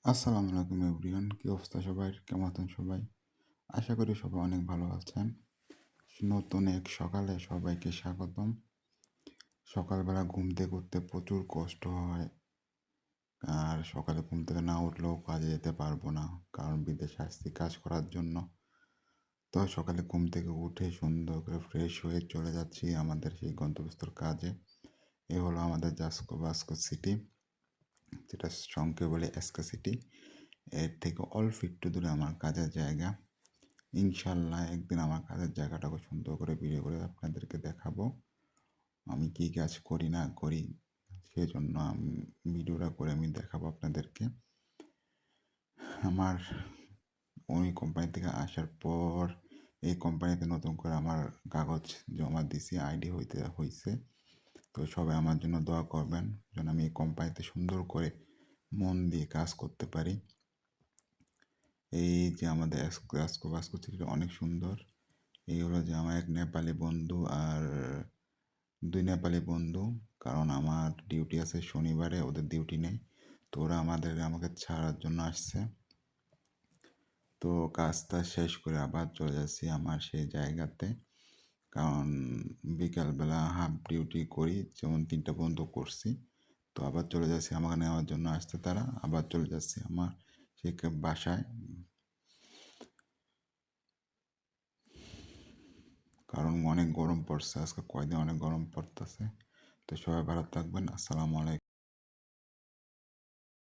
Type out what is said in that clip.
আসসালামু আলাইকুম এভরিওয়ান, কি অবস্থা সবাই? কেমন আছেন সবাই? আশা করি সবাই অনেক ভালো আছেন। নতুন এক সকালে সবাইকে স্বাগতম। সকালবেলা ঘুম থেকে উঠতে প্রচুর কষ্ট হয়, আর সকালে ঘুম থেকে না উঠলেও কাজে যেতে পারবো না, কারণ বিদেশে আসছি কাজ করার জন্য। তো সকালে ঘুম থেকে উঠে সুন্দর করে ফ্রেশ হয়ে চলে যাচ্ছি আমাদের সেই গন্তব্যস্থল কাজে। এ হলো আমাদের জাস্কো বাস্কো সিটি, যেটা সংক্ষেপে বলে এসকে সিটি। এর থেকে অল্প একটু দূরে আমার কাজের জায়গা। ইনশাল্লাহ একদিন আমার কাজের জায়গাটাকে সুন্দর করে ভিডিও করে আপনাদেরকে দেখাবো। আমি কী কাজ করি না করি, সেজন্য আমি ভিডিওটা করে আমি দেখাবো আপনাদেরকে। আমার ওই কোম্পানি থেকে আসার পর এই কোম্পানিতে নতুন করে আমার কাগজ জমা দিছি, আইডি হয়েছে। তো সবাই আমার জন্য দোয়া করবেন যেন আমি এই কোম্পানিতে সুন্দর করে মন দিয়ে কাজ করতে পারি। এই যে আমাদের আজকো বাস্কো সিটিটা অনেক সুন্দর। এই হলো যে আমার এক নেপালি বন্ধু আর দুই নেপালি বন্ধু, কারণ আমার ডিউটি আছে শনিবারে, ওদের ডিউটি নেই। তো ওরা আমাকে ছাড়ার জন্য আসছে। তো কাজটা শেষ করে আবার চলে যাচ্ছি আমার সেই জায়গাতে, কারণ বিকালবেলা হাফ ডিউটি করি, যেমন 3টা পর্যন্ত করছি। তো আবার চলে যাচ্ছি, আমাকে নেওয়ার জন্য আসছে তারা, আবার চলে যাচ্ছি আমার সেই বাসায়, কারণ অনেক গরম পড়ছে আজকে, কয়দিন অনেক গরম পড়তেছে। তো সবাই ভালো থাকবেন। আসসালামু আলাইকুম।